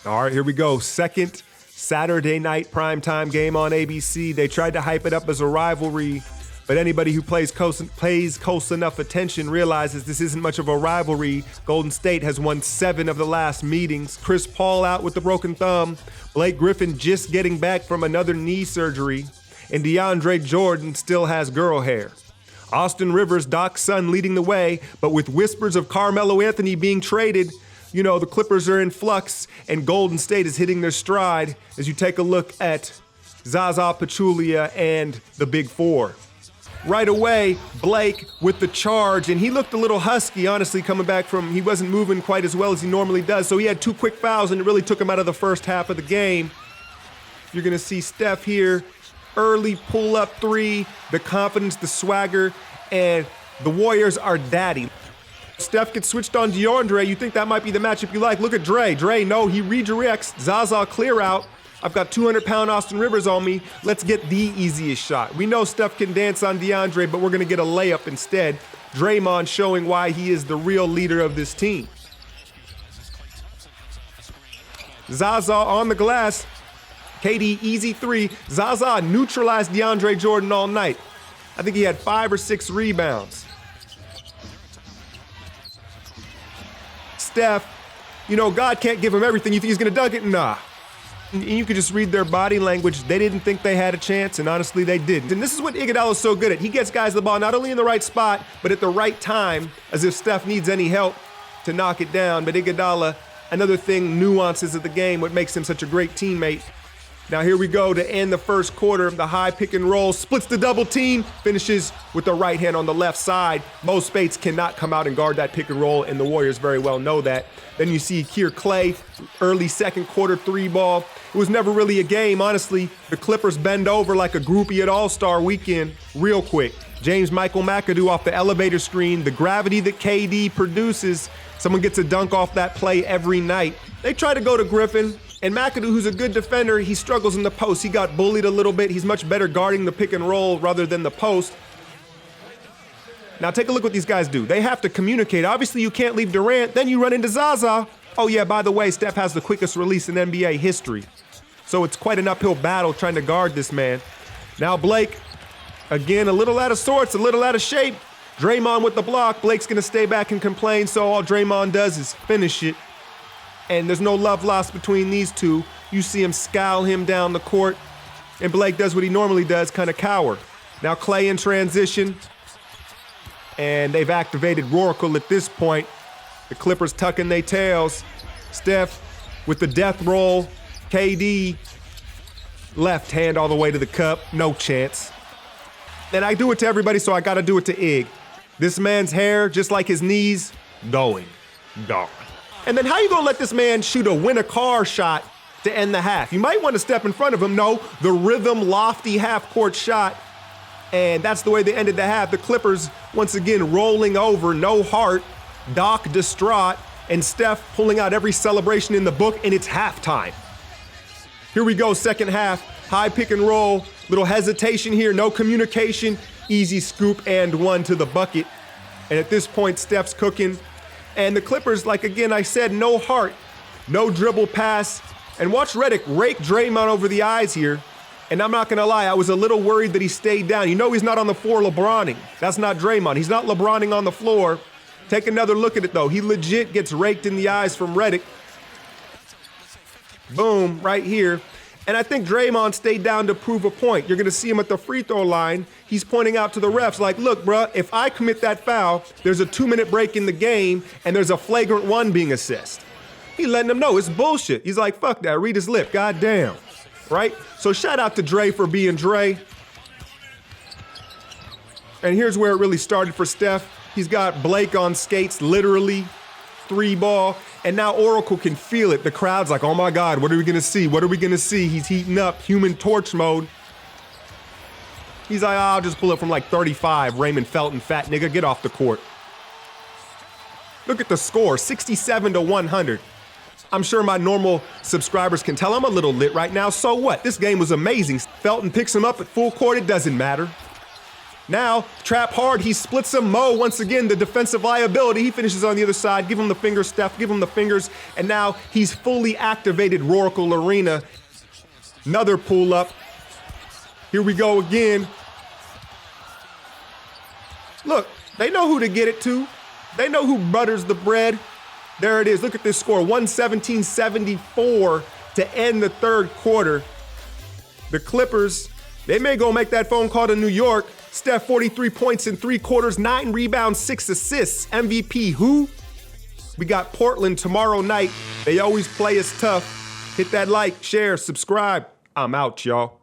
All right, here we go. Second Saturday night primetime game on ABC. They tried to hype it up as a rivalry, but anybody who pays close enough attention realizes this isn't much of a rivalry. Golden State has won 7 of the last meetings. Chris Paul out with the broken thumb. Blake Griffin just getting back from another knee surgery. And DeAndre Jordan still has girl hair. Austin Rivers, Doc's son, leading the way, but with whispers of Carmelo Anthony being traded, you know, the Clippers are in flux and Golden State is hitting their stride as you take a look at Zaza Pachulia and the Big Four. Right away, Blake with the charge, and he looked a little husky, honestly, coming back from, he wasn't moving quite as well as he normally does, so he had 2 quick fouls and it really took him out of the first half of the game. You're gonna see Steph here, early pull-up 3, the confidence, the swagger, and the Warriors are daddy. Steph gets switched on DeAndre. You think that might be the matchup you like. Look at Dre. Dre, no, he redirects. Zaza clear out. I've got 200-pound Austin Rivers on me. Let's get the easiest shot. We know Steph can dance on DeAndre, but we're going to get a layup instead. Draymond showing why he is the real leader of this team. Zaza on the glass. KD, easy 3. Zaza neutralized DeAndre Jordan all night. I think he had 5 or 6 rebounds. Steph, you know, God can't give him everything. You think he's going to dunk it? Nah. And you could just read their body language. They didn't think they had a chance, and honestly, they didn't. And this is what Iguodala's so good at. He gets guys the ball not only in the right spot, but at the right time, as if Steph needs any help to knock it down. But Iguodala, another thing, nuances of the game, what makes him such a great teammate. Now here we go to end the first quarter. The high pick and roll, splits the double team, finishes with the right hand on the left side. Mo Spates cannot come out and guard that pick and roll, and the Warriors very well know that. Then you see Keir Clay, early second quarter 3 ball. It was never really a game, honestly. The Clippers bend over like a groupie at All-Star Weekend real quick. James Michael McAdoo off the elevator screen. The gravity that KD produces, someone gets a dunk off that play every night. They try to go to Griffin. And McAdoo, who's a good defender, he struggles in the post. He got bullied a little bit. He's much better guarding the pick and roll rather than the post. Now take a look what these guys do. They have to communicate. Obviously, you can't leave Durant. Then you run into Zaza. Oh yeah, by the way, Steph has the quickest release in NBA history. So it's quite an uphill battle trying to guard this man. Now Blake, again, a little out of sorts, a little out of shape. Draymond with the block. Blake's going to stay back and complain, so all Draymond does is finish it. And there's no love lost between these two. You see him scowl him down the court, and Blake does what he normally does, kind of cower. Now Clay in transition, and they've activated Roracle at this point. The Clippers tucking their tails. Steph with the death roll. KD, left hand all the way to the cup, no chance. And I do it to everybody, so I gotta do it to Ig. This man's hair, just like his knees, going dark. And then how you gonna let this man shoot a win-a-car shot to end the half? You might want to step in front of him. No, the rhythm, lofty half-court shot. And that's the way they ended the half. The Clippers, once again, rolling over, no heart. Doc distraught, and Steph pulling out every celebration in the book, and it's halftime. Here we go, second half. High pick and roll, little hesitation here, no communication. Easy scoop and 1 to the bucket. And at this point, Steph's cooking. And the Clippers, like again I said, no heart, no dribble pass. And watch Redick rake Draymond over the eyes here. And I'm not gonna lie, I was a little worried that he stayed down. You know he's not on the floor LeBroning. That's not Draymond. He's not LeBroning on the floor. Take another look at it though. He legit gets raked in the eyes from Redick. Boom, right here. And I think Draymond stayed down to prove a point. You're gonna see him at the free throw line. He's pointing out to the refs like, look, bruh, if I commit that foul, there's a 2-minute break in the game and there's a flagrant 1 being assessed. He letting them know it's bullshit. He's like, fuck that, read his lip, goddamn, right? So shout out to Dre for being Dre. And here's where it really started for Steph. He's got Blake on skates, literally, 3 ball. And now Oracle can feel it. The crowd's like, oh my God, what are we gonna see? What are we gonna see? He's heating up, human torch mode. He's like, I'll just pull it from like 35. Raymond Felton, fat nigga, get off the court. Look at the score, 67-100. I'm sure my normal subscribers can tell I'm a little lit right now. So what? This game was amazing. Felton picks him up at full court. It doesn't matter. Now, trap hard, he splits him. Mo, once again, the defensive liability. He finishes on the other side. Give him the fingers, Steph. Give him the fingers. And now he's fully activated Roracle Arena. Another pull up. Here we go again. Look, they know who to get it to. They know who butters the bread. There it is. Look at this score, 117-74 to end the third quarter. The Clippers, they may go make that phone call to New York. Steph, 43 points in 3 quarters, 9 rebounds, 6 assists. MVP, who? We got Portland tomorrow night. They always play us tough. Hit that like, share, subscribe. I'm out, y'all.